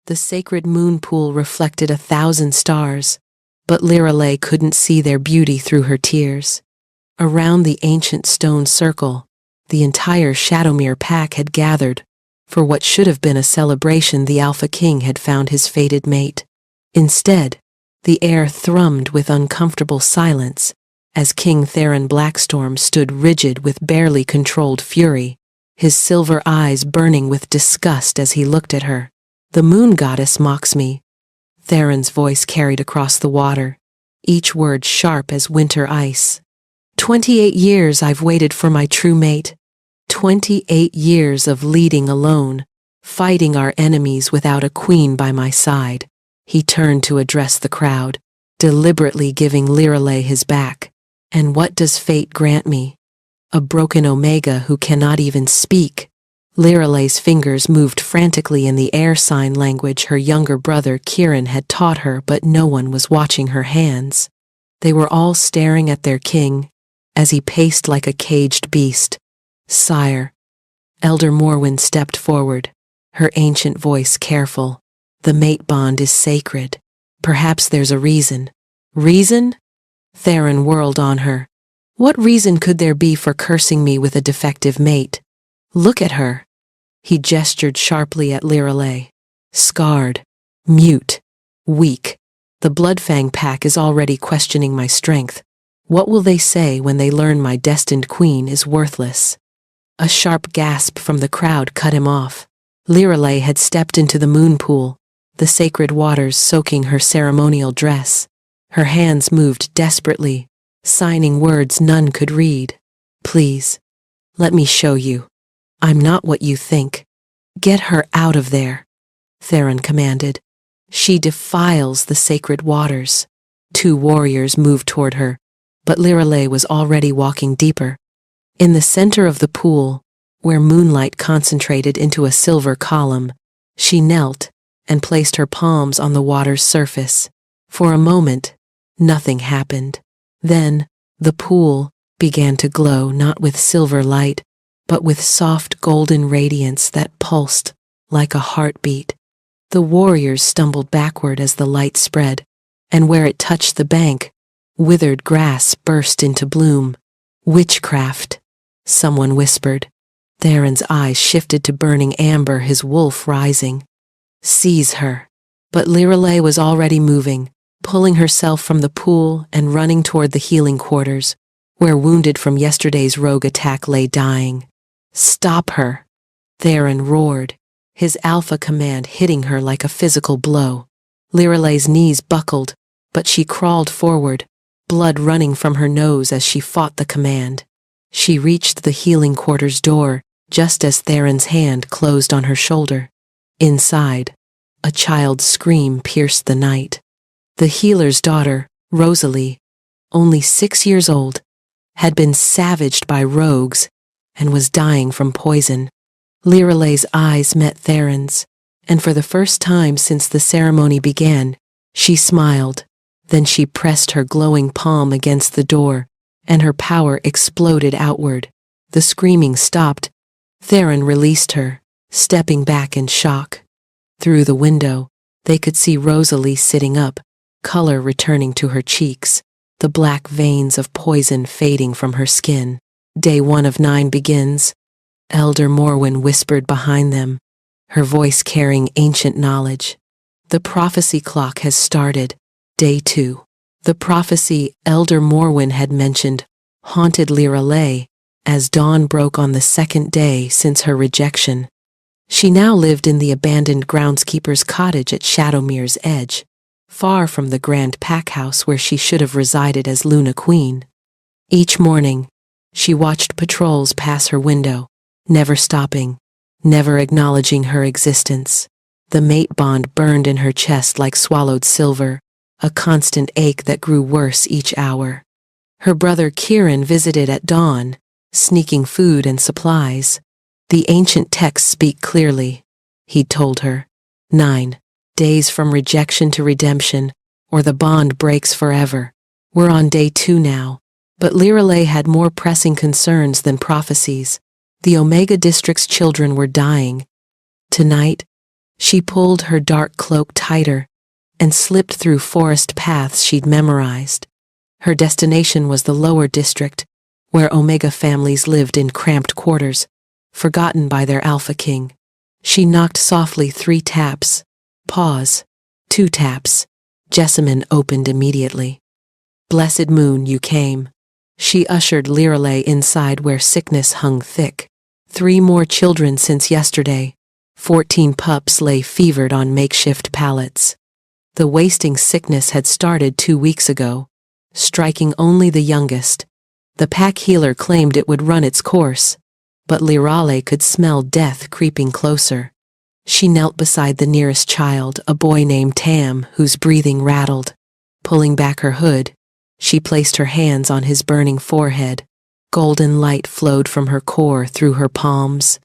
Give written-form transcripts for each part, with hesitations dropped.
The sacred moon pool reflected 1,000 stars, but Lirelei couldn't see their beauty through her tears. Around the ancient stone circle, the entire Shadowmere pack had gathered. For what should have been a celebration, the Alpha King had found his fated mate. Instead, the air thrummed with uncomfortable silence as King Theron Blackstorm stood rigid with barely controlled fury, his silver eyes burning with disgust as he looked at her. "The moon goddess mocks me," Theron's voice carried across the water, each word sharp as winter ice. 28 years I've waited for my true mate. 28 years of leading alone, fighting our enemies without a queen by my side. He turned to address the crowd, deliberately giving Lirelei his back. "And what does fate grant me? A broken Omega who cannot even speak." Lirelei's fingers moved frantically in the air sign language her younger brother Kieran had taught her, but no one was watching her hands. They were all staring at their king, as he paced like a caged beast. "Sire." Elder Morwen stepped forward, her ancient voice careful. "The mate bond is sacred. Perhaps there's a reason." "Reason?" Theron whirled on her. "What reason could there be for cursing me with a defective mate? Look at her." He gestured sharply at Lirelei. "Scarred, mute, weak. The Bloodfang pack is already questioning my strength. What will they say when they learn my destined queen is worthless?" A sharp gasp from the crowd cut him off. Lirelei had stepped into the moon pool, the sacred waters soaking her ceremonial dress. Her hands moved desperately, signing words none could read. "Please, let me show you. I'm not what you think. Get her out of there," Theron commanded. "She defiles the sacred waters." 2 warriors moved toward her, but Lirelei was already walking deeper. In the center of the pool, where moonlight concentrated into a silver column, she knelt and placed her palms on the water's surface. For a moment, nothing happened. Then, the pool began to glow not with silver light, but with soft golden radiance that pulsed like a heartbeat. The warriors stumbled backward as the light spread, and where it touched the bank, withered grass burst into bloom. "Witchcraft," someone whispered. Theron's eyes shifted to burning amber, his wolf rising. "Seize her." But Lirelei was already moving, pulling herself from the pool and running toward the healing quarters, where wounded from yesterday's rogue attack lay dying. "Stop her," Theron roared, his alpha command hitting her like a physical blow. Lirelei's knees buckled, but she crawled forward, blood running from her nose as she fought the command. She reached the healing quarters door just as Theron's hand closed on her shoulder. Inside, a child's scream pierced the night. The healer's daughter, Rosalie, only 6 years old, had been savaged by rogues and was dying from poison. Lirelei's eyes met Theron's, and for the first time since the ceremony began, she smiled. Then she pressed her glowing palm against the door, and her power exploded outward. The screaming stopped. Theron released her, stepping back in shock. Through the window, they could see Rosalie sitting up, color returning to her cheeks, the black veins of poison fading from her skin. "Day 1 of 9 begins," Elder Morwen whispered behind them, her voice carrying ancient knowledge. "The prophecy clock has started." Day 2. The prophecy Elder Morwen had mentioned haunted Lirelei as dawn broke on the 2nd day since her rejection. She now lived in the abandoned groundskeeper's cottage at Shadowmere's edge, far from the grand pack house where she should have resided as Luna Queen. Each morning, she watched patrols pass her window, never stopping, never acknowledging her existence. The mate bond burned in her chest like swallowed silver, a constant ache that grew worse each hour. Her brother Kieran visited at dawn, sneaking food and supplies. "The ancient texts speak clearly," he'd told her. 9 days from rejection to redemption, or the bond breaks forever. We're on day 2 now, but Lirelei had more pressing concerns than prophecies. The Omega District's children were dying. Tonight, She pulled her dark cloak tighter and slipped through forest paths she'd memorized. Her destination was the lower district, where Omega families lived in cramped quarters, forgotten by their alpha king. She knocked softly 3 taps. Pause. 2 taps. Jessamine opened immediately. Blessed moon, you came. She ushered Lirelei inside where sickness hung thick. 3 more children since yesterday. 14 pups lay fevered on makeshift pallets. The wasting sickness had started 2 weeks ago, striking only the youngest. The pack healer claimed it would run its course, but Lirelei could smell death creeping closer. She knelt beside the nearest child, a boy named Tam, whose breathing rattled. Pulling back her hood, she placed her hands on his burning forehead. Golden light flowed from her core through her palms.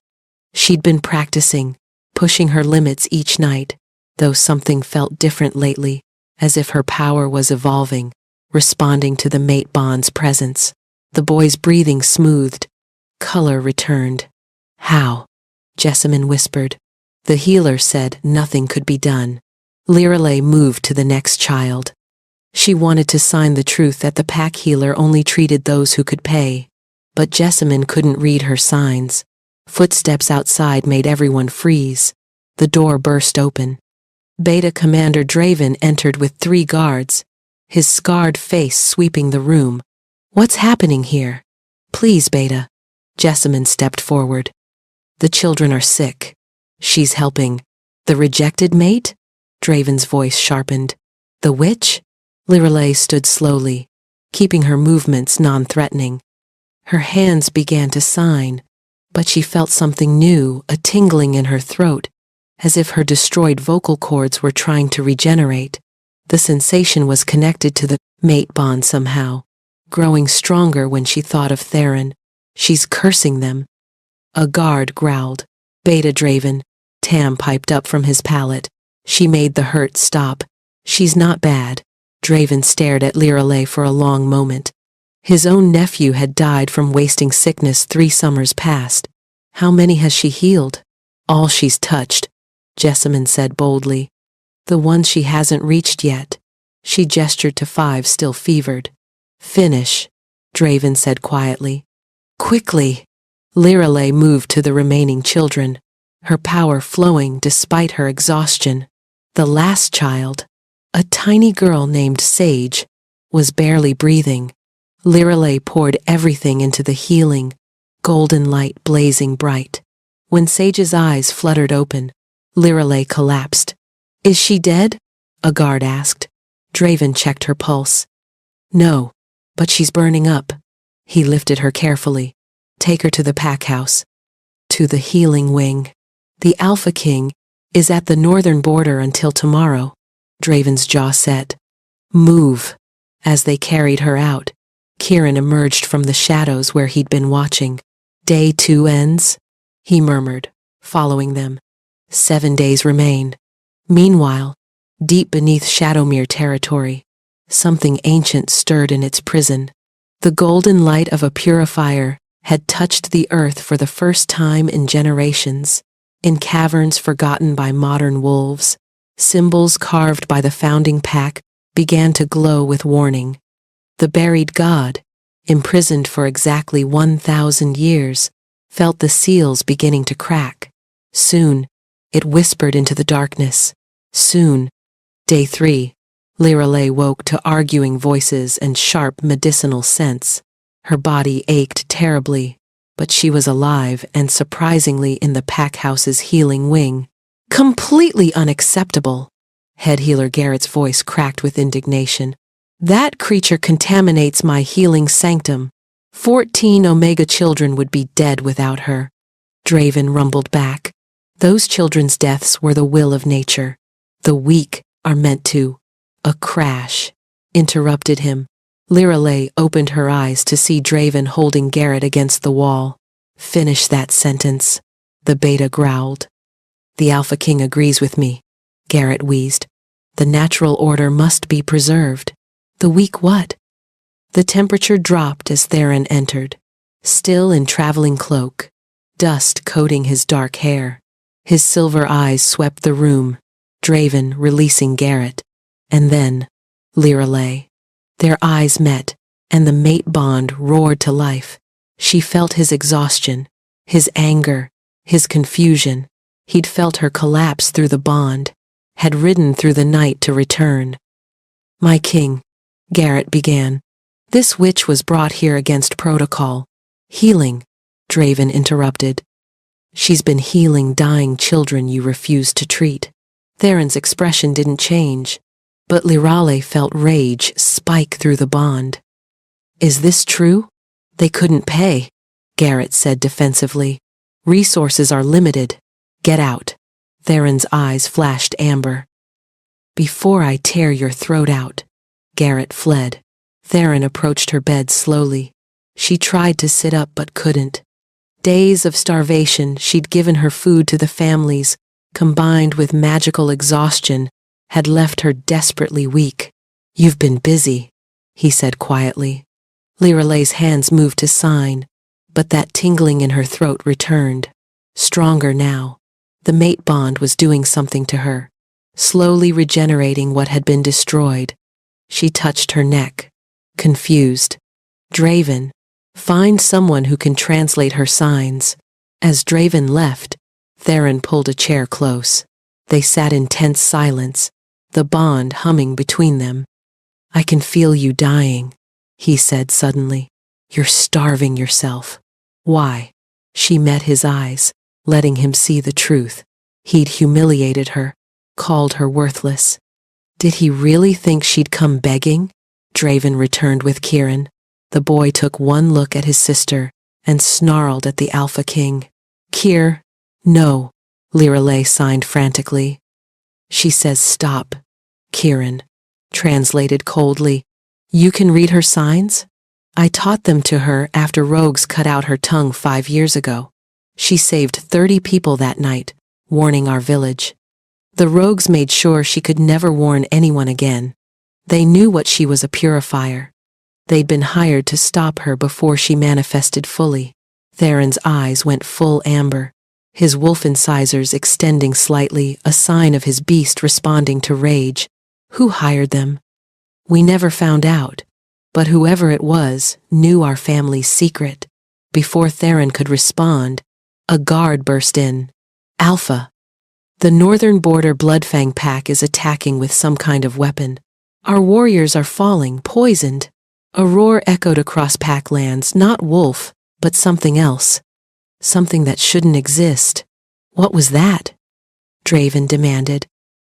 She'd been practicing, pushing her limits each night, though something felt different lately, as if her power was evolving, responding to the mate bond's presence. The boy's breathing smoothed. Color returned. How? Jessamine whispered. The healer said nothing could be done. Lirelei moved to the next child. She wanted to sign the truth that the pack healer only treated those who could pay, but Jessamine couldn't read her signs. Footsteps outside made everyone freeze. The door burst open. Beta Commander Draven entered with 3 guards, his scarred face sweeping the room. What's happening here? Please, Beta. Jessamine stepped forward. The children are sick. She's helping. The rejected mate? Draven's voice sharpened. The witch? Lirelei stood slowly, keeping her movements non-threatening. Her hands began to sign, but she felt something new, a tingling in her throat, as if her destroyed vocal cords were trying to regenerate. The sensation was connected to the mate bond somehow, growing stronger when she thought of Theron. She's cursing them. A guard growled. Beta Draven. Tam piped up from his pallet. She made the hurt stop. She's not bad. Draven stared at Lirelei for a long moment. His own nephew had died from wasting sickness 3 summers past. How many has she healed? All she's touched, Jessamine said boldly. The ones she hasn't reached yet. She gestured to 5 still fevered. Finish, Draven said quietly. Quickly. Lirelei moved to the remaining children, her power flowing despite her exhaustion. The last child, a tiny girl named Sage, was barely breathing. Lirelei poured everything into the healing, golden light blazing bright. When Sage's eyes fluttered open, Lirelei collapsed. Is she dead? A guard asked. Draven checked her pulse. No, but she's burning up. He lifted her carefully. Take her to the pack house. To the healing wing. The Alpha King is at the northern border until tomorrow. Draven's jaw set. Move. As they carried her out, Kieran emerged from the shadows where he'd been watching. Day 2 ends, he murmured, following them. 7 days remain. Meanwhile, deep beneath Shadowmere territory, something ancient stirred in its prison. The golden light of a purifier had touched the earth for the first time in generations. In caverns forgotten by modern wolves, symbols carved by the founding pack began to glow with warning. The buried god, imprisoned for exactly 1,000 years, felt the seals beginning to crack. Soon, it whispered into the darkness. Soon. Day 3. Lirelei woke to arguing voices and sharp medicinal scents. Her body ached terribly, but she was alive and surprisingly in the pack house's healing wing. Completely unacceptable. Head healer Garrett's voice cracked with indignation. That creature contaminates my healing sanctum. 14 Omega children would be dead without her. Draven rumbled back. Those children's deaths were the will of nature. The weak are meant to. A crash interrupted him. Lirelei opened her eyes to see Draven holding Garrett against the wall. Finish that sentence, the beta growled. The Alpha King agrees with me, Garrett wheezed. The natural order must be preserved. The weak what? The temperature dropped as Theron entered, still in traveling cloak, dust coating his dark hair. His silver eyes swept the room, Draven releasing Garrett. And then, Lirelei. Their eyes met, and the mate bond roared to life. She felt his exhaustion, his anger, his confusion. He'd felt her collapse through the bond, had ridden through the night to return. "My king," Garrett began. "This witch was brought here against protocol. Healing," Draven interrupted. "She's been healing dying children you refused to treat." Theron's expression didn't change, but Lirelei felt rage spike through the bond. "Is this true?" "They couldn't pay," Garrett said defensively. "Resources are limited. Get out." Theron's eyes flashed amber. "Before I tear your throat out." Garrett fled. Theron approached her bed slowly. She tried to sit up but couldn't. Days of starvation she'd given her food to the families, combined with magical exhaustion, had left her desperately weak. "You've been busy," he said quietly. Lirelei's hands moved to sign, but that tingling in her throat returned. Stronger now. The mate bond was doing something to her, slowly regenerating what had been destroyed. She touched her neck, confused. "Draven, find someone who can translate her signs." As Draven left, Theron pulled a chair close. They sat in tense silence, the bond humming between them. "I can feel you dying," he said suddenly. "You're starving yourself." "Why?" She met his eyes, letting him see the truth. He'd humiliated her, called her worthless. Did he really think she'd come begging? Draven returned with Kieran. The boy took one look at his sister and snarled at the Alpha King. "Kier, no," Lirelei signed frantically. "She says stop." Kieran translated coldly. "You can read her signs?" "I taught them to her after rogues cut out her tongue 5 years ago. She saved 30 people that night, warning our village. The rogues made sure she could never warn anyone again. They knew what she was, a purifier. They'd been hired to stop her before she manifested fully." Theron's eyes went full amber, his wolf incisors extending slightly, a sign of his beast responding to rage. "Who hired them?" "We never found out, but whoever it was knew our family's secret." Before Theron could respond, a guard burst in. "Alpha, the northern border Bloodfang pack is attacking with some kind of weapon. Our warriors are falling, poisoned." A roar echoed across Packlands, not wolf, but something else. Something that shouldn't exist. "What was that?" Draven demanded.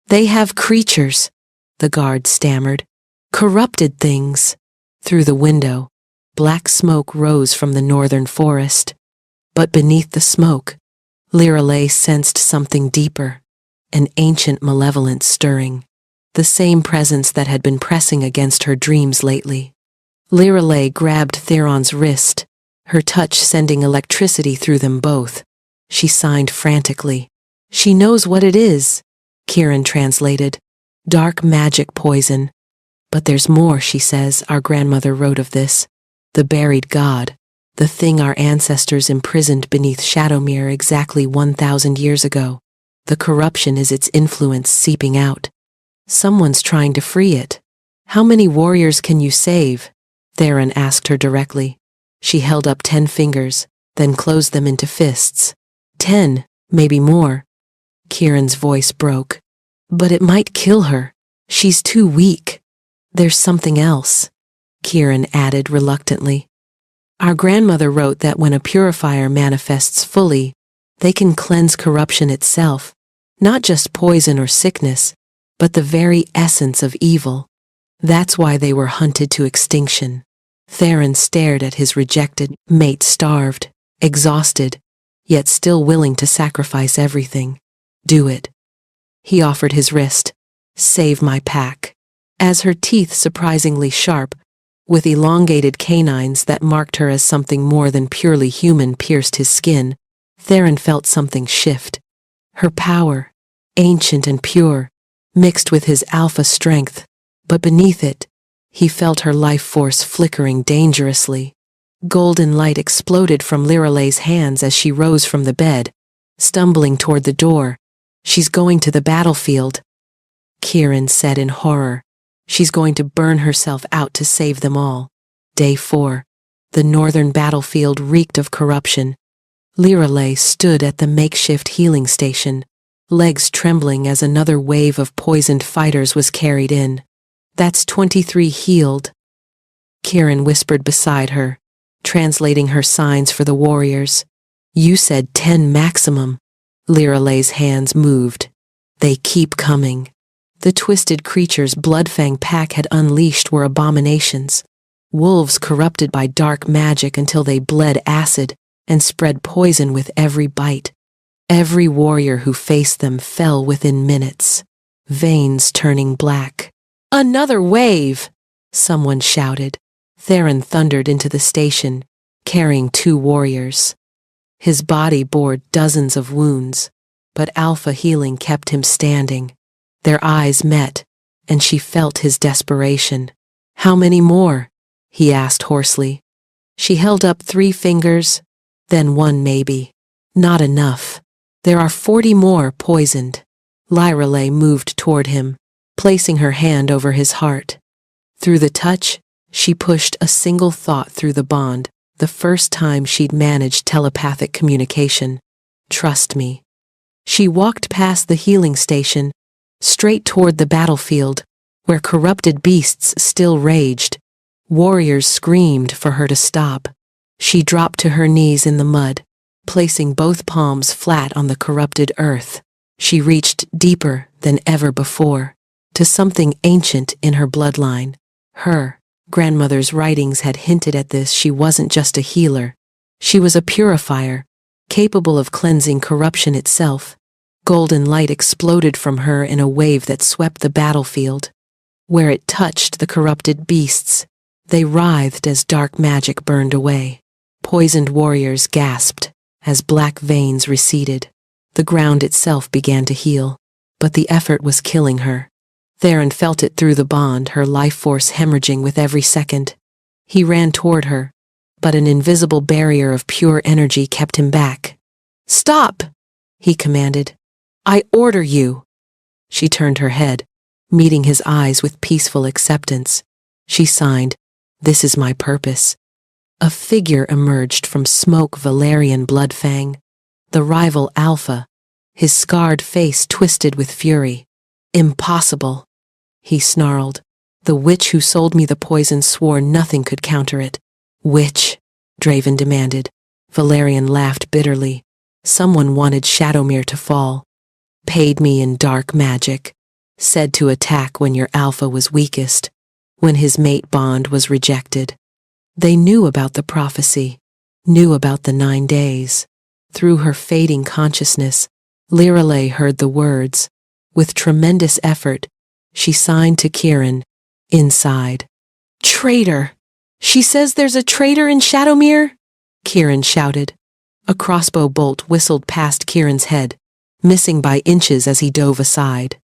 "They have creatures," the guard stammered. "Corrupted things." Through the window, black smoke rose from the northern forest. But beneath the smoke, Lirelei sensed something deeper, an ancient malevolence stirring, the same presence that had been pressing against her dreams lately. Lirelei grabbed Theron's wrist, her touch sending electricity through them both. She signed frantically. "She knows what it is," Kieran translated. "Dark magic poison. But there's more," she says. "Our grandmother wrote of this. The buried god. The thing our ancestors imprisoned beneath Shadowmere exactly 1,000 years ago. The corruption is its influence seeping out. Someone's trying to free it." "How many warriors can you save?" Theron asked her directly. She held up 10 fingers, then closed them into fists. 10, maybe more." Kieran's voice broke. "But it might kill her. She's too weak." "There's something else," Kieran added reluctantly. "Our grandmother wrote that when a purifier manifests fully, they can cleanse corruption itself, not just poison or sickness, but the very essence of evil. That's why they were hunted to extinction." Theron stared at his rejected mate, starved, exhausted, yet still willing to sacrifice everything. "Do it." He offered his wrist. "Save my pack." As her teeth, surprisingly sharp, with elongated canines that marked her as something more than purely human, pierced his skin, Theron felt something shift. Her power, ancient and pure, mixed with his alpha strength, but beneath it, he felt her life force flickering dangerously. Golden light exploded from Lirelei's hands as she rose from the bed, stumbling toward the door. She's going to the battlefield, Kieran said in horror. She's going to burn herself out to save them all. Day 4. The northern battlefield reeked of corruption. Lirelei stood at the makeshift healing station, legs trembling as another wave of poisoned fighters was carried in. That's 23 healed, Kieran whispered beside her, translating her signs for the warriors. You said 10 maximum. Lirelei's hands moved. They keep coming. The twisted creatures Bloodfang pack had unleashed were abominations. Wolves corrupted by dark magic until they bled acid and spread poison with every bite. Every warrior who faced them fell within minutes, veins turning black. Another wave! Someone shouted. Theron thundered into the station, carrying 2 warriors. His body bore dozens of wounds, but alpha healing kept him standing. Their eyes met, and she felt his desperation. How many more? He asked hoarsely. She held up 3 fingers, then 1 maybe. Not enough. There are 40 more poisoned. Lirelei moved toward him, placing her hand over his heart. Through the touch, she pushed a single thought through the bond, the first time she'd managed telepathic communication. Trust me. She walked past the healing station, straight toward the battlefield, where corrupted beasts still raged. Warriors screamed for her to stop. She dropped to her knees in the mud, placing both palms flat on the corrupted earth. She reached deeper than ever before, to something ancient in her bloodline. Her grandmother's writings had hinted at this. She wasn't just a healer. She was a purifier, capable of cleansing corruption itself. Golden light exploded from her in a wave that swept the battlefield. Where it touched the corrupted beasts, they writhed as dark magic burned away. Poisoned warriors gasped as black veins receded. The ground itself began to heal, but the effort was killing her. Theron felt it through the bond, her life force hemorrhaging with every second. He ran toward her, but an invisible barrier of pure energy kept him back. Stop! He commanded. I order you. She turned her head, meeting his eyes with peaceful acceptance. She signed, This is my purpose. A figure emerged from smoke. Valerian Bloodfang, the rival Alpha, his scarred face twisted with fury. Impossible, he snarled. The witch who sold me the poison swore nothing could counter it. Witch? Draven demanded. Valerian laughed bitterly. Someone wanted Shadowmere to fall. Paid me in dark magic. Said to attack when your alpha was weakest, when his mate bond was rejected. They knew about the prophecy, knew about the 9 days. Through her fading consciousness, Lirelei heard the words. With tremendous effort, she signed to Kieran, inside. Traitor! She says there's a traitor in Shadowmere? Kieran shouted. A crossbow bolt whistled past Kieran's head, missing by inches as he dove aside.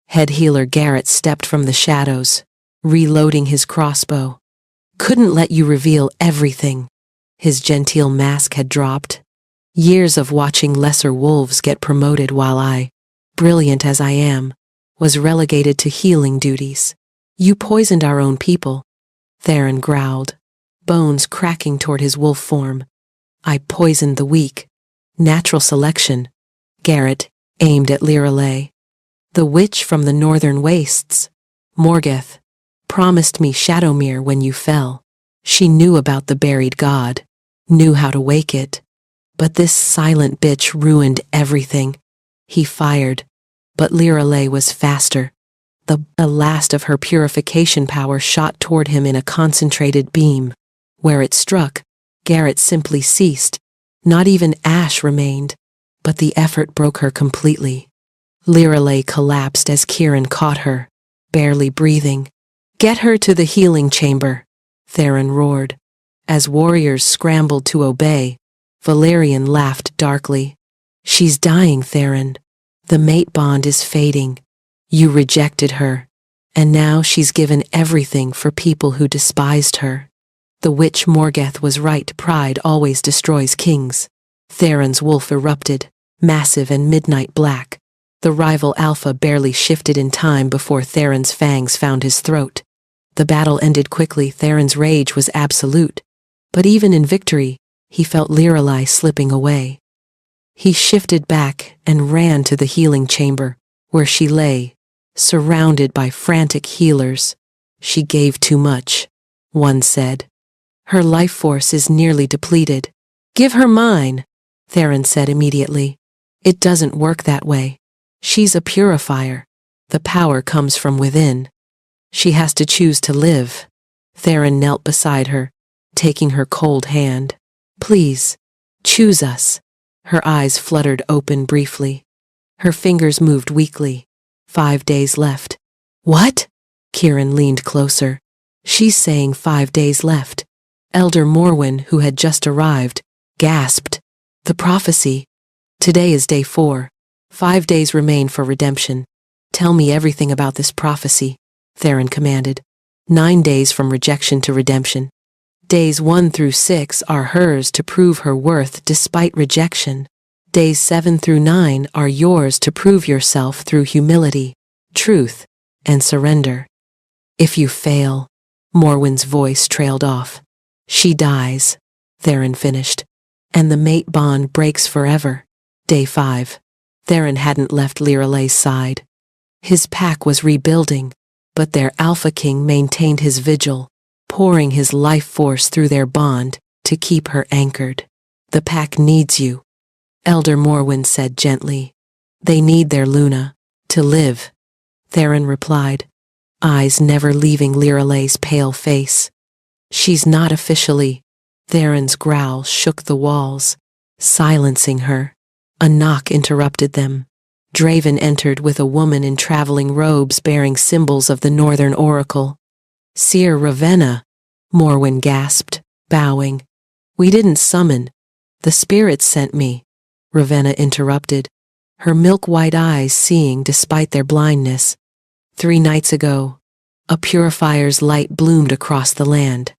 Head healer Garrett stepped from the shadows, reloading his crossbow. Couldn't let you reveal everything. His genteel mask had dropped. Years of watching lesser wolves get promoted while I, brilliant as I am, was relegated to healing duties. You poisoned our own people, Theron growled, bones cracking toward his wolf form. I poisoned the weak. Natural selection. Garrett aimed at Lirelei. The witch from the northern wastes, Morgeth, promised me Shadowmere when you fell. She knew about the buried god, knew how to wake it. But this silent bitch ruined everything. He fired, but Lirelei was faster. The last of her purification power shot toward him in a concentrated beam. Where it struck, Garrett simply ceased. Not even ash remained, but the effort broke her completely. Lirelei collapsed as Kieran caught her, barely breathing. Get her to the healing chamber, Theron roared. As warriors scrambled to obey, Valerian laughed darkly. She's dying, Theron. The mate bond is fading. You rejected her, and now she's given everything for people who despised her. The witch Morgeth was right. Pride always destroys kings. Theron's wolf erupted, massive and midnight black. The rival Alpha barely shifted in time before Theron's fangs found his throat. The battle ended quickly. Theron's rage was absolute. But even in victory, he felt Lorelei slipping away. He shifted back and ran to the healing chamber, where she lay, surrounded by frantic healers. She gave too much, one said. Her life force is nearly depleted. Give her mine, Theron said immediately. It doesn't work that way. She's a purifier. The power comes from within. She has to choose to live. Theron knelt beside her, taking her cold hand. Please, choose us. Her eyes fluttered open briefly. Her fingers moved weakly. 5 days left. What? Kieran leaned closer. She's saying 5 days left. Elder Morwen, who had just arrived, gasped. The prophecy. Today is day 4. 5 days remain for redemption. Tell me everything about this prophecy, Theron commanded. 9 days from rejection to redemption. Days 1 through 6 are hers to prove her worth despite rejection. Days 7 through 9 are yours to prove yourself through humility, truth, and surrender. If you fail, Morwen's voice trailed off. She dies, Theron finished, and the mate bond breaks forever. Day 5. Theron hadn't left Lorelei's side. His pack was rebuilding, but their Alpha King maintained his vigil, pouring his life force through their bond to keep her anchored. The pack needs you, Elder Morwen said gently. They need their Luna to live, Theron replied, eyes never leaving Lorelei's pale face. She's not officially. Theron's growl shook the walls, silencing her. A knock interrupted them. Draven entered with a woman in traveling robes bearing symbols of the Northern Oracle. Seer Ravenna, Morwen gasped, bowing. We didn't summon. The spirits sent me, Ravenna interrupted, her milk-white eyes seeing despite their blindness. 3 nights ago, a purifier's light bloomed across the land.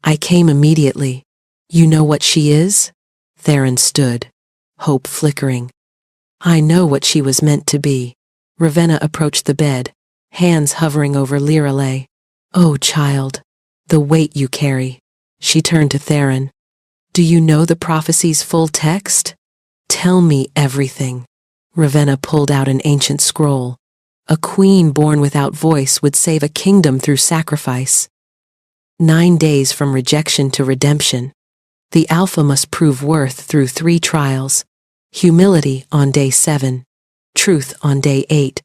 I came immediately. You know what she is? Theron stood, hope flickering. I know what she was meant to be. Ravenna approached the bed, hands hovering over Lorelei. Oh, child, the weight you carry. She turned to Theron. Do you know the prophecy's full text? Tell me everything. Ravenna pulled out an ancient scroll. A queen born without voice would save a kingdom through sacrifice. 9 days from rejection to redemption. The Alpha must prove worth through 3 trials. Humility on day 7. Truth on day 8.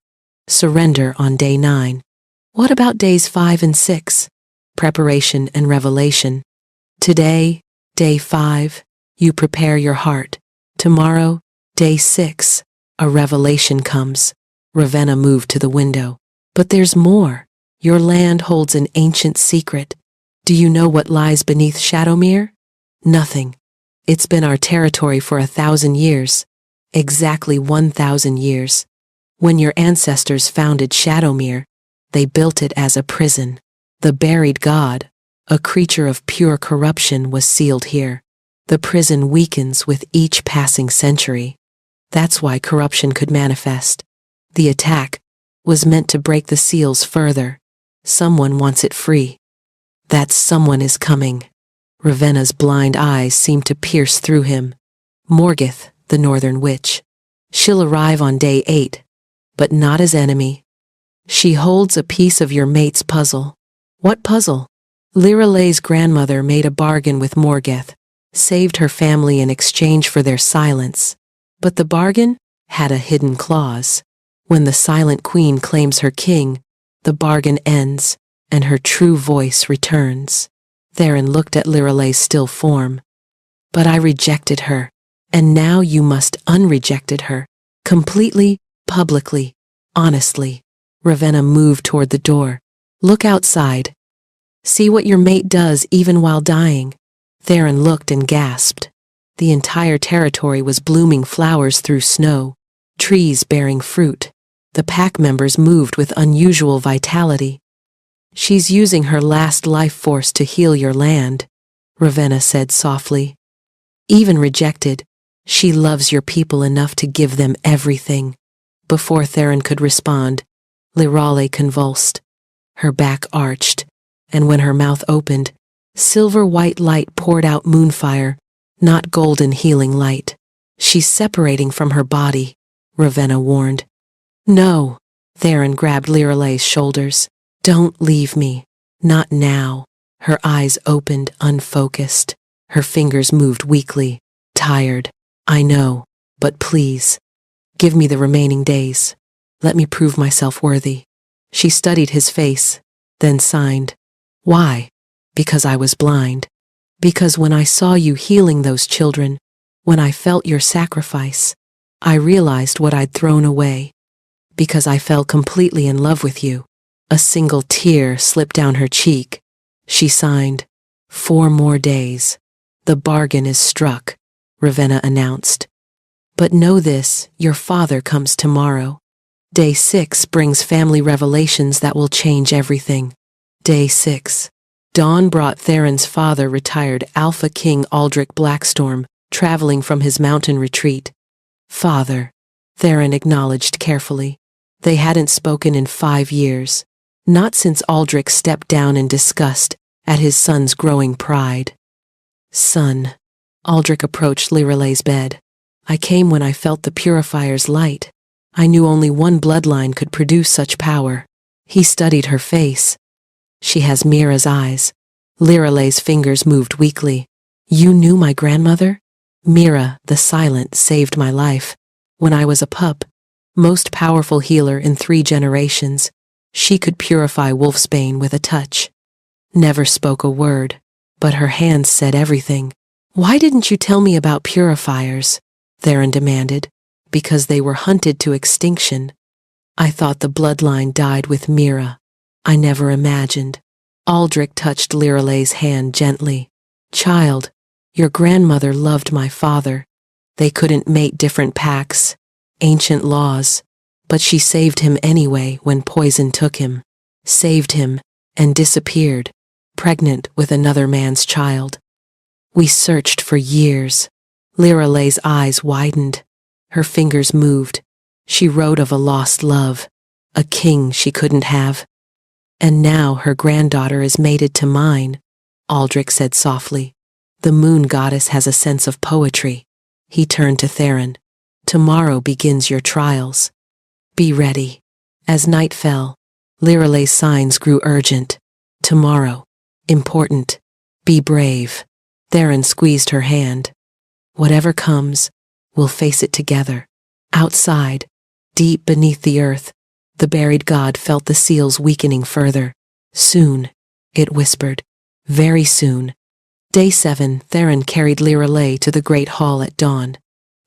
Surrender on day 9. What about days 5 and 6? Preparation and revelation. Today, day 5, you prepare your heart. Tomorrow, day 6, a revelation comes. Ravenna moved to the window. But there's more. Your land holds an ancient secret. Do you know what lies beneath Shadowmere? Nothing. It's been our territory for 1,000 years. Exactly 1,000 years. When your ancestors founded Shadowmere, they built it as a prison. The buried god, a creature of pure corruption, was sealed here. The prison weakens with each passing century. That's why corruption could manifest. The attack was meant to break the seals further. Someone wants it free. That someone is coming. Ravenna's blind eyes seemed to pierce through him. Morgeth, the Northern Witch. She'll arrive on day 8, but not as enemy. She holds a piece of your mate's puzzle. What puzzle? Lorelei's grandmother made a bargain with Morgeth, saved her family in exchange for their silence. But the bargain had a hidden clause. When the Silent Queen claims her king, the bargain ends, and her true voice returns. Theron looked at Lorelei's still form. But I rejected her, and now you must unrejected her. Completely, publicly, honestly. Ravenna moved toward the door. Look outside. See what your mate does even while dying. Theron looked and gasped. The entire territory was blooming flowers through snow, trees bearing fruit. The pack members moved with unusual vitality. She's using her last life force to heal your land, Ravenna said softly. Even rejected, She loves your people enough to give them everything. Before Theron could respond, Lirale convulsed. Her back arched, and when her mouth opened, silver-white light poured out moonfire, not golden healing light. She's separating from her body, Ravenna warned. No, Theron grabbed Lirale's shoulders. Don't leave me. Not now. Her eyes opened, unfocused. Her fingers moved weakly, tired. I know, but please. Give me the remaining days. Let me prove myself worthy. She studied his face, then signed. Why? Because I was blind. Because when I saw you healing those children, when I felt your sacrifice, I realized what I'd thrown away. Because I fell completely in love with you. A single tear slipped down her cheek. She signed. 4 more days. The bargain is struck, Ravenna announced. But know this, your father comes tomorrow. Day 6 brings family revelations that will change everything. Day 6. Dawn brought Theron's father, retired Alpha King Aldrich Blackstorm, traveling from his mountain retreat. Father, Theron acknowledged carefully. They hadn't spoken in 5 years. Not since Aldrich stepped down in disgust at his son's growing pride. Son, Aldrich approached Lirale's bed. I came when I felt the purifier's light. I knew only one bloodline could produce such power. He studied her face. She has Mira's eyes. Lirale's fingers moved weakly. You knew my grandmother? Mira, the silent, saved my life. When I was a pup, most powerful healer in 3 generations, she could purify wolfsbane with a touch. Never spoke a word, but her hands said everything. Why didn't you tell me about purifiers? Theron demanded. Because they were hunted to extinction. I thought the bloodline died with Mira. I never imagined. Aldrich touched Lirale's hand gently. Child, your grandmother loved my father. They couldn't mate different packs, ancient laws, but she saved him anyway when poison took him. Saved him, and disappeared, pregnant with another man's child. We searched for years. Lirale's eyes widened. Her fingers moved. She wrote of a lost love, a king she couldn't have. And now her granddaughter is mated to mine, Aldrich said softly. The moon goddess has a sense of poetry. He turned to Theron. Tomorrow begins your trials. Be ready. As night fell, Lirale's signs grew urgent. Tomorrow. Important. Be brave. Theron squeezed her hand. Whatever comes, we'll face it together. Outside, deep beneath the earth, the buried god felt the seals weakening further. Soon, it whispered. Very soon. Day 7, Theron carried Lirale to the great hall at dawn.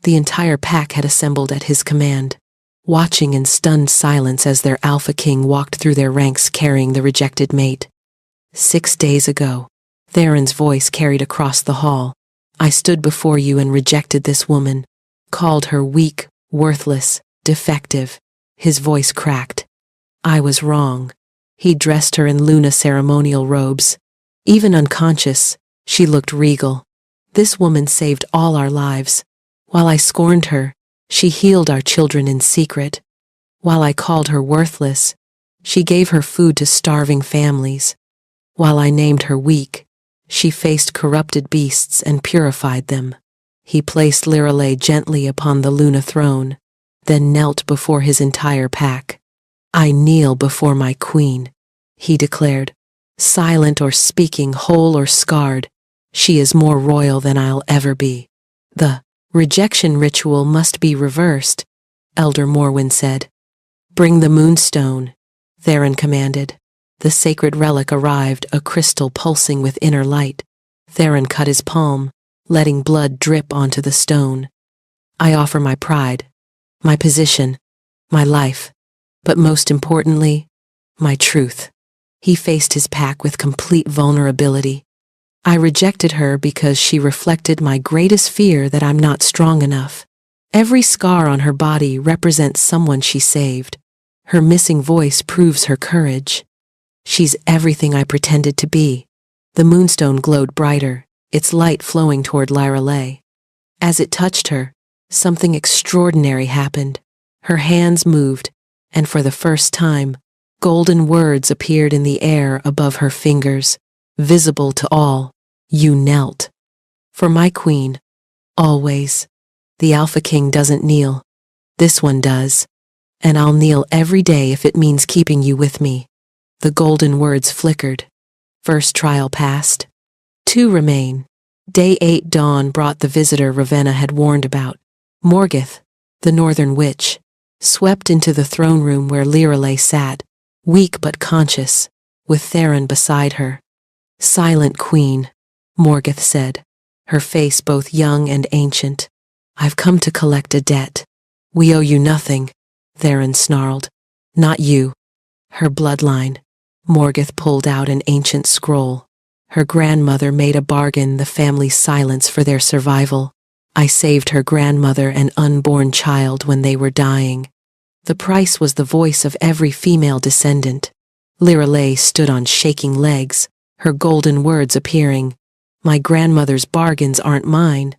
The entire pack had assembled at his command, watching in stunned silence as their Alpha King walked through their ranks carrying the rejected mate. 6 days ago, Theron's voice carried across the hall. I stood before you and rejected this woman, called her weak, worthless, defective. His voice cracked. I was wrong. He dressed her in Luna ceremonial robes. Even unconscious, she looked regal. This woman saved all our lives. While I scorned her, she healed our children in secret. While I called her worthless, she gave her food to starving families. While I named her weak, she faced corrupted beasts and purified them. He placed Lirale gently upon the Luna throne, then knelt before his entire pack. I kneel before my queen, he declared. Silent or speaking, whole or scarred, she is more royal than I'll ever be. The rejection ritual must be reversed, Elder Morwen said. Bring the moonstone, Theron commanded. The sacred relic arrived, a crystal pulsing with inner light. Theron cut his palm, letting blood drip onto the stone. I offer my pride, my position, my life, but most importantly, my truth. He faced his pack with complete vulnerability. I rejected her because she reflected my greatest fear that I'm not strong enough. Every scar on her body represents someone she saved. Her missing voice proves her courage. She's everything I pretended to be. The moonstone glowed brighter, its light flowing toward Lirale. As it touched her, something extraordinary happened. Her hands moved, and for the first time, golden words appeared in the air above her fingers, visible to all. You knelt. For my queen. Always. The Alpha King doesn't kneel. This one does. And I'll kneel every day if it means keeping you with me. The golden words flickered. First trial passed. 2 remain. Day 8 dawn brought the visitor Ravenna had warned about. Morgoth, the northern witch, swept into the throne room where Lirelei sat, weak but conscious, with Theron beside her. Silent queen, Morgoth said, her face both young and ancient. I've come to collect a debt. We owe you nothing, Theron snarled. Not you. Her bloodline. Morgoth pulled out an ancient scroll. Her grandmother made a bargain, the family's silence for their survival. I saved her grandmother and unborn child when they were dying. The price was the voice of every female descendant. Lirelei stood on shaking legs, her golden words appearing. My grandmother's bargains aren't mine,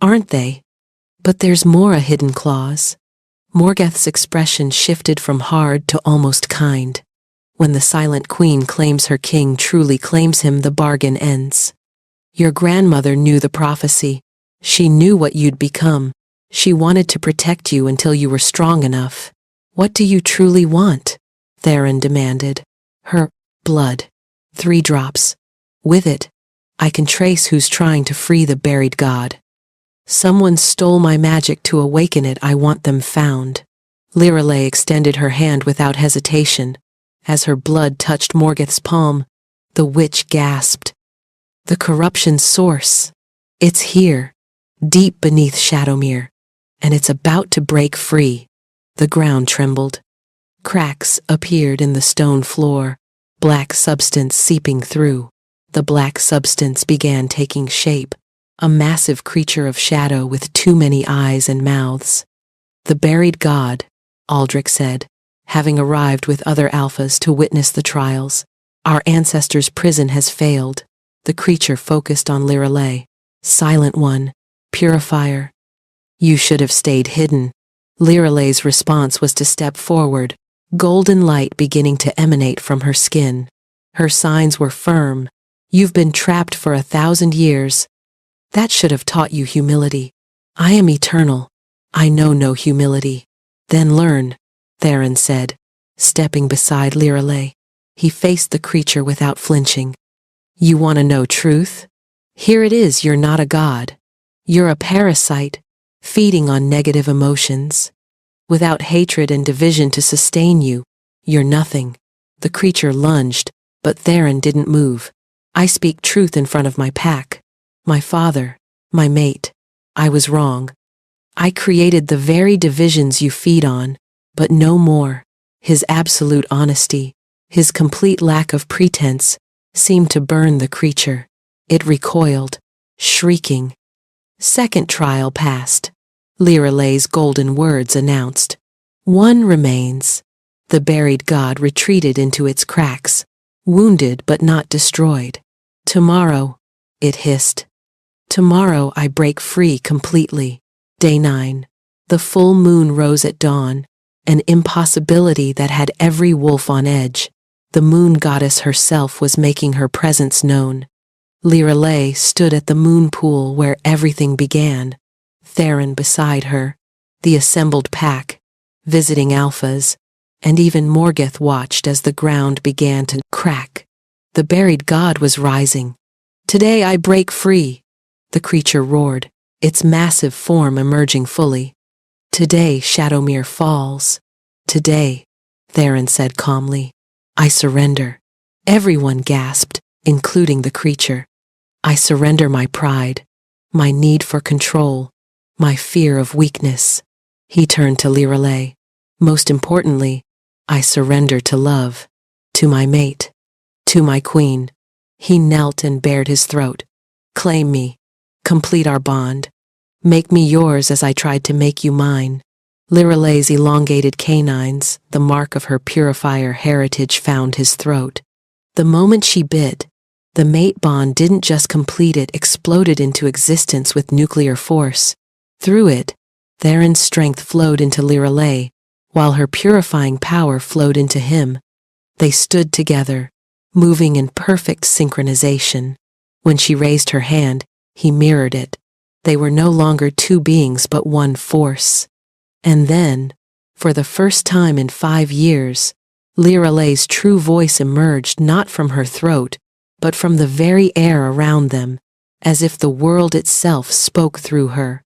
aren't they? But there's more, a hidden clause. Morgoth's expression shifted from hard to almost kind. When the silent queen claims her king truly claims him, the bargain ends. Your grandmother knew the prophecy. She knew what you'd become. She wanted to protect you until you were strong enough. What do you truly want? Theron demanded. Her blood. 3 drops. With it, I can trace who's trying to free the buried god. Someone stole my magic to awaken it. I want them found. Lirelei extended her hand without hesitation. As her blood touched Morgoth's palm, the witch gasped. The corruption's source. It's here, deep beneath Shadowmere, and it's about to break free. The ground trembled. Cracks appeared in the stone floor, black substance seeping through. The black substance began taking shape, a massive creature of shadow with too many eyes and mouths. The buried god, Aldrich said, having arrived with other alphas to witness the trials. Our ancestors' prison has failed. The creature focused on Lirelei. Silent one, purifier. You should have stayed hidden. Lirelei's response was to step forward, golden light beginning to emanate from her skin. Her signs were firm. You've been trapped for 1,000 years. That should have taught you humility. I am eternal. I know no humility. Then learn, Theron said, stepping beside Lirelei. He faced the creature without flinching. You want to know truth? Here it is. You're not a god. You're a parasite, feeding on negative emotions. Without hatred and division to sustain you, you're nothing. The creature lunged, but Theron didn't move. I speak truth in front of my pack. My father, my mate. I was wrong. I created the very divisions you feed on, but no more. His absolute honesty, his complete lack of pretense, seemed to burn the creature. It recoiled, shrieking. Second trial passed. Lirelei's golden words announced. 1 remains. The buried god retreated into its cracks, wounded but not destroyed. Tomorrow, it hissed. Tomorrow I break free completely. Day 9. The full moon rose at dawn, an impossibility that had every wolf on edge. The moon goddess herself was making her presence known. Lirelei stood at the moon pool where everything began. Theron beside her, the assembled pack, visiting alphas, and even Morgoth watched as the ground began to crack. The buried god was rising. Today I break free, the creature roared, its massive form emerging fully. Today Shadowmere falls. Today, Theron said calmly, I surrender. Everyone gasped, including the creature. I surrender my pride, my need for control, my fear of weakness. He turned to Lirelei. Most importantly, I surrender to love, to my mate, to my queen. He knelt and bared his throat. Claim me. Complete our bond. Make me yours as I tried to make you mine. Lirelei's elongated canines, the mark of her purifier heritage, found his throat. The moment she bit, the mate bond didn't just complete, it exploded into existence with nuclear force. Through it, Theron's strength flowed into Lirelei, while her purifying power flowed into him. They stood together, moving in perfect synchronization. When she raised her hand, he mirrored it. They were no longer two beings but one force. And then, for the first time in 5 years, Lirelei's true voice emerged not from her throat, but from the very air around them, as if the world itself spoke through her.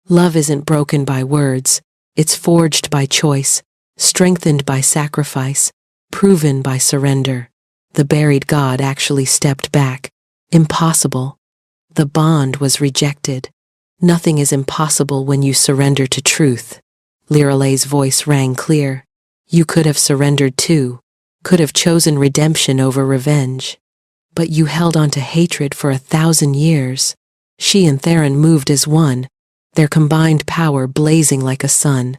Love isn't broken by words, it's forged by choice, strengthened by sacrifice, proven by surrender. The buried god actually stepped back. Impossible. The bond was rejected. Nothing is impossible when you surrender to truth. Lirelei's voice rang clear. You could have surrendered too, could have chosen redemption over revenge. But you held on to hatred for 1,000 years. She and Theron moved as one, their combined power blazing like a sun.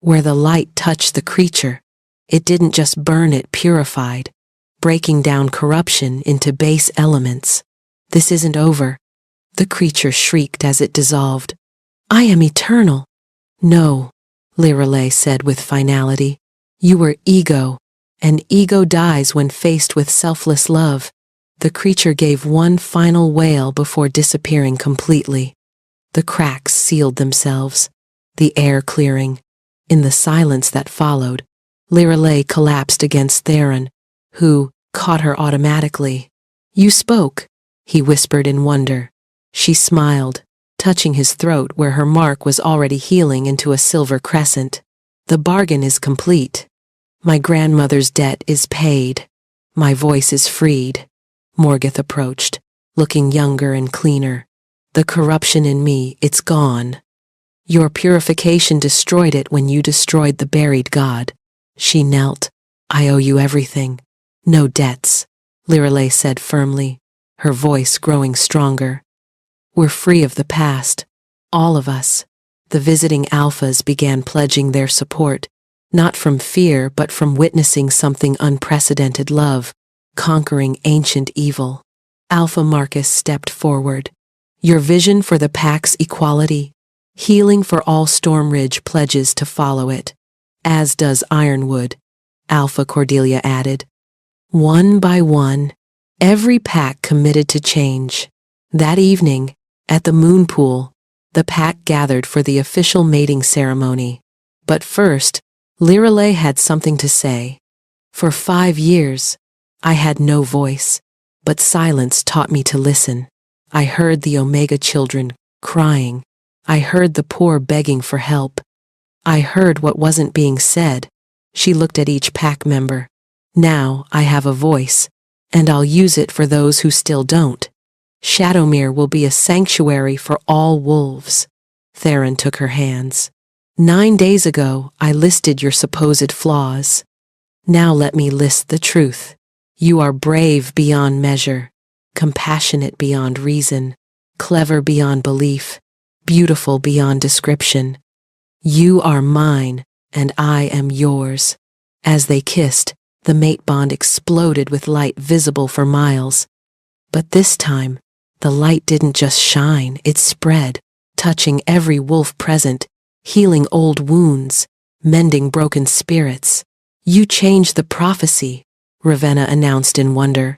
Where the light touched the creature, it didn't just burn, it purified, breaking down corruption into base elements. This isn't over. The creature shrieked as it dissolved. I am eternal. No, Lirelei said with finality. You were ego, and ego dies when faced with selfless love. The creature gave one final wail before disappearing completely. The cracks sealed themselves, the air clearing. In the silence that followed, Lirelei collapsed against Theron, who caught her automatically. You spoke, he whispered in wonder. She smiled, touching his throat where her mark was already healing into a silver crescent. The bargain is complete. My grandmother's debt is paid. My voice is freed. Morgoth approached, looking younger and cleaner. The corruption in me, it's gone. Your purification destroyed it when you destroyed the buried god. She knelt. I owe you everything. No debts, Lirelei said firmly, her voice growing stronger. We're free of the past, all of us. The visiting alphas began pledging their support, not from fear but from witnessing something unprecedented: love, conquering ancient evil. Alpha Marcus stepped forward. Your vision for the Pack's equality, healing for all Stormridge pledges to follow it, as does Ironwood, Alpha Cordelia added. One by one, every Pack committed to change. That evening, at the moon pool, the Pack gathered for the official mating ceremony. But first, Lirelei had something to say. For 5 years, I had no voice, but silence taught me to listen. I heard the Omega children crying. I heard the poor begging for help. I heard what wasn't being said. She looked at each Pack member. Now I have a voice, and I'll use it for those who still don't. Shadowmere will be a sanctuary for all wolves. Theron took her hands. 9 days ago, I listed your supposed flaws. Now let me list the truth. You are brave beyond measure, compassionate beyond reason, clever beyond belief, beautiful beyond description. You are mine, and I am yours. As they kissed, the mate bond exploded with light visible for miles. But this time, the light didn't just shine, it spread, touching every wolf present, healing old wounds, mending broken spirits. You changed the prophecy, Ravenna announced in wonder.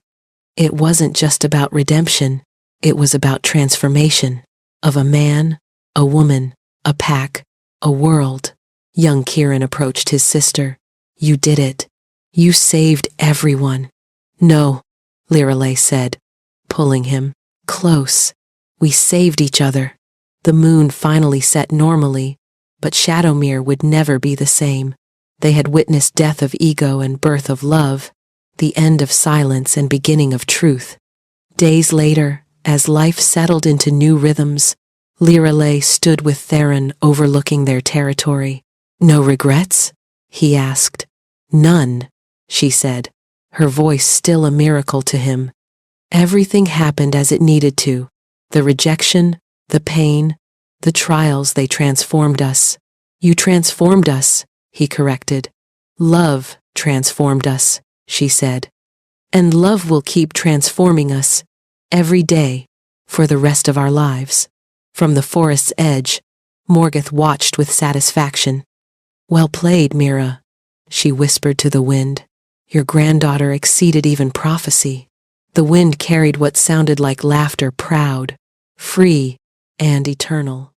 It wasn't just about redemption, it was about transformation. Of a man, a woman, a Pack, a world. Young Kieran approached his sister. You did it. You saved everyone. No, Lirelei said, pulling him close. We saved each other. The moon finally set normally, but Shadowmere would never be the same. They had witnessed death of ego and birth of love, the end of silence and beginning of truth. Days later, as life settled into new rhythms, Lirelei stood with Theron overlooking their territory. No regrets? He asked. None, she said, her voice still a miracle to him. Everything happened as it needed to. The rejection, the pain, the trials, they transformed us. You transformed us, he corrected. Love transformed us, she said. And love will keep transforming us, every day, for the rest of our lives. From the forest's edge, Morgoth watched with satisfaction. "Well played, Mira," she whispered to the wind. "Your granddaughter exceeded even prophecy." The wind carried what sounded like laughter, proud, free, and eternal.